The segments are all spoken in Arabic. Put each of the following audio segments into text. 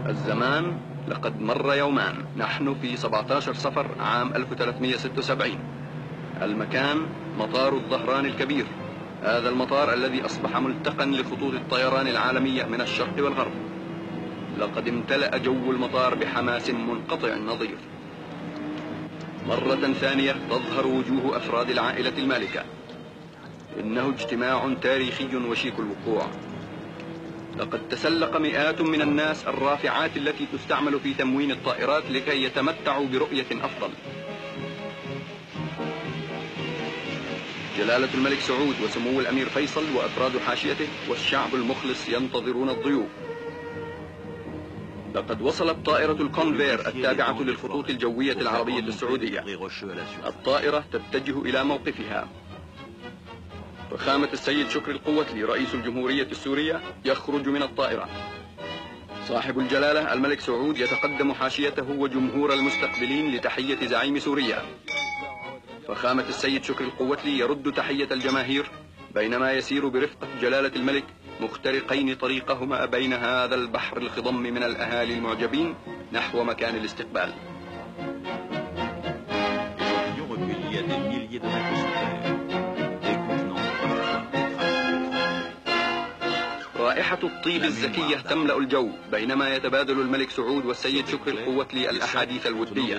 الزمان لقد مر يومان. نحن في 17 صفر عام 1376. المكان مطار الظهران الكبير. هذا المطار الذي أصبح ملتقا لخطوط الطيران العالمية من الشرق والغرب. لقد امتلأ جو المطار بحماس منقطع النظير. مرة ثانية تظهر وجوه أفراد العائلة المالكة. إنه اجتماع تاريخي وشيك الوقوع. لقد تسلق مئات من الناس الرافعات التي تستعمل في تموين الطائرات لكي يتمتعوا برؤية أفضل. جلالة الملك سعود وسمو الأمير فيصل وأفراد حاشيته والشعب المخلص ينتظرون الضيوف. لقد وصلت طائرة الكونفير التابعة للخطوط الجوية العربية السعودية. الطائرة تتجه إلى موقفها. فخامة السيد شكري القوتلي رئيس الجمهورية السورية يخرج من الطائرة. صاحب الجلالة الملك سعود يتقدم حاشيته وجمهور المستقبلين لتحية زعيم سوريا. فخامة السيد شكري القوتلي يرد تحية الجماهير بينما يسير برفقة جلالة الملك مخترقين طريقهما بين هذا البحر الخضم من الأهالي المعجبين نحو مكان الاستقبال. رائحة الطيب الزكية تملأ الجو بينما يتبادل الملك سعود والسيد شكري القوتلي الأحاديث الودية.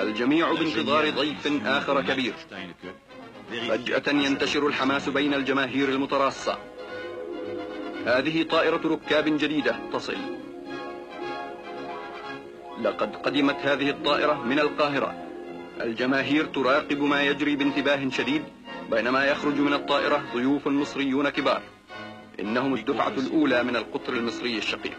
الجميع بانتظار ضيف آخر كبير. فجأة ينتشر الحماس بين الجماهير المتراصة. هذه طائرة ركاب جديدة تصل. لقد قدمت هذه الطائرة من القاهرة. الجماهير تراقب ما يجري بانتباه شديد بينما يخرج من الطائرة ضيوف مصريون كبار. إنهم الدفعة الأولى من القطر المصري الشقيق.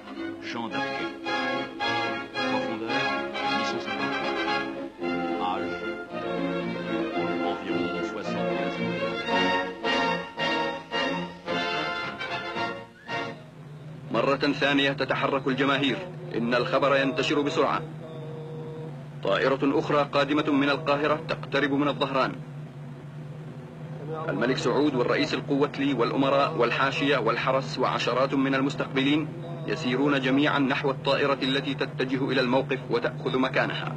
مرة ثانية تتحرك الجماهير. إن الخبر ينتشر بسرعة. طائرة أخرى قادمة من القاهرة تقترب من الظهران. الملك سعود والرئيس القوتلي والأمراء والحاشية والحرس وعشرات من المستقبلين يسيرون جميعا نحو الطائرة التي تتجه إلى الموقف وتأخذ مكانها.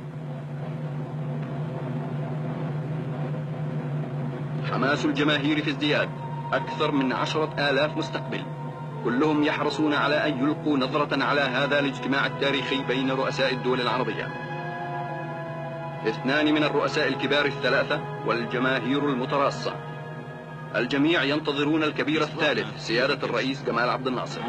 حماس الجماهير في ازدياد. أكثر من 10,000 مستقبل كلهم يحرصون على أن يلقوا نظرة على هذا الاجتماع التاريخي بين رؤساء الدول العربية. 2 من الرؤساء الكبار الثلاثة والجماهير المتراصة. الجميع ينتظرون الكبير الثالث سيادة الرئيس جمال عبد الناصر.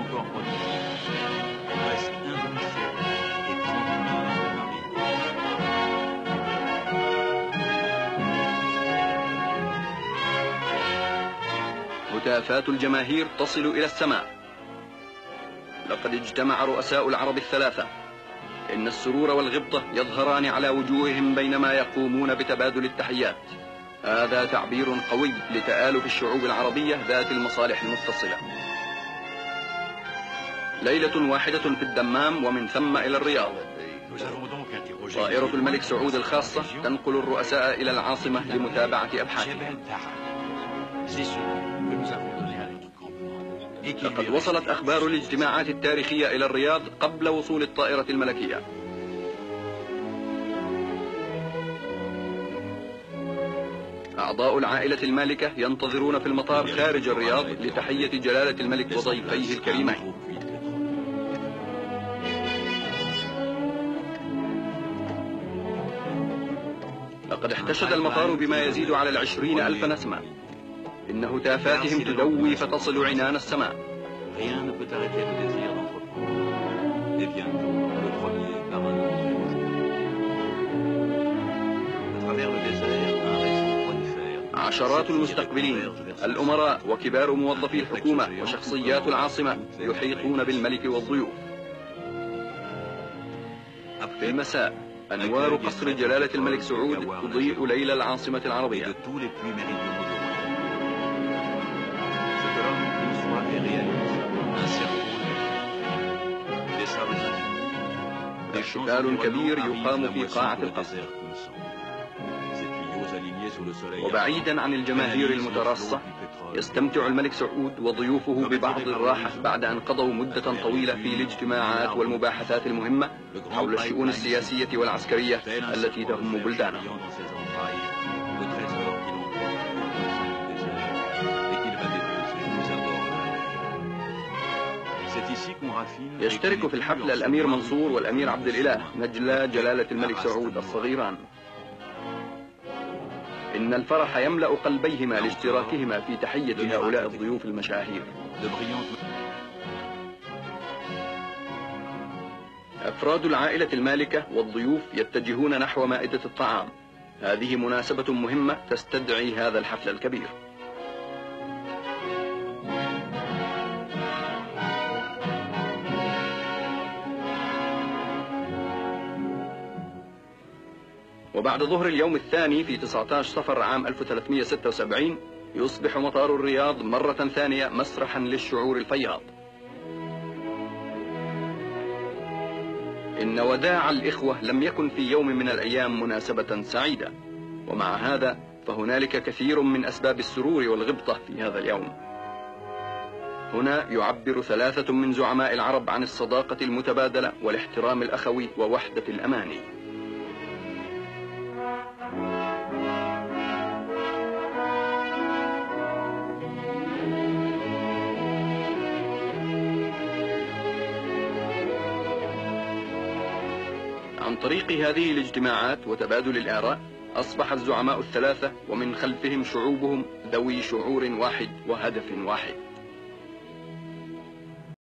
هتافات الجماهير تصل إلى السماء. لقد اجتمع رؤساء العرب الثلاثة. إن السرور والغبطة يظهران على وجوههم بينما يقومون بتبادل التحيات. هذا تعبير قوي لتآلف الشعوب العربية ذات المصالح المتصلة. ليلة واحدة في الدمام ومن ثم إلى الرياض. طائرة الملك سعود الخاصة تنقل الرؤساء إلى العاصمة لمتابعة أبحاثهم. لقد وصلت أخبار الاجتماعات التاريخية إلى الرياض قبل وصول الطائرة الملكية. أعضاء العائلة المالكة ينتظرون في المطار خارج الرياض لتحية جلالة الملك وضيفيه الكريمين. لقد احتشد المطار بما يزيد على 20,000 نسمة. إن هتافاتهم تدوي فتصل عنان السماء. عشرات المستقبلين الأمراء وكبار موظفي الحكومة وشخصيات العاصمة يحيطون بالملك والضيوف. في المساء أنوار قصر جلالة الملك سعود تضيء ليل العاصمة العربية. احتفال كبير يقام في قاعة القصر، وبعيدا عن الجماهير المترصة يستمتع الملك سعود وضيوفه ببعض الراحة بعد أن قضوا مدة طويلة في الاجتماعات والمباحثات المهمة حول الشؤون السياسية والعسكرية التي تهم بلدانهم. يشترك في الحفل الأمير منصور والأمير عبد الإله نجل جلالة الملك سعود الصغيران. إن الفرح يملأ قلبيهما لاشتراكهما في تحية هؤلاء الضيوف المشاهير. أفراد العائلة المالكة والضيوف يتجهون نحو مائدة الطعام. هذه مناسبة مهمة تستدعي هذا الحفل الكبير. وبعد ظهر اليوم الثاني في 19 صفر عام 1376 يصبح مطار الرياض مرة ثانية مسرحا للشعور الفياض. إن وداع الإخوة لم يكن في يوم من الأيام مناسبة سعيدة، ومع هذا فهنالك كثير من أسباب السرور والغبطة في هذا اليوم. هنا يعبر 3 من زعماء العرب عن الصداقة المتبادلة والاحترام الأخوي ووحدة الأماني. عن طريق هذه الاجتماعات وتبادل الآراء أصبح الزعماء ال3 ومن خلفهم شعوبهم ذوي شعور واحد وهدف واحد.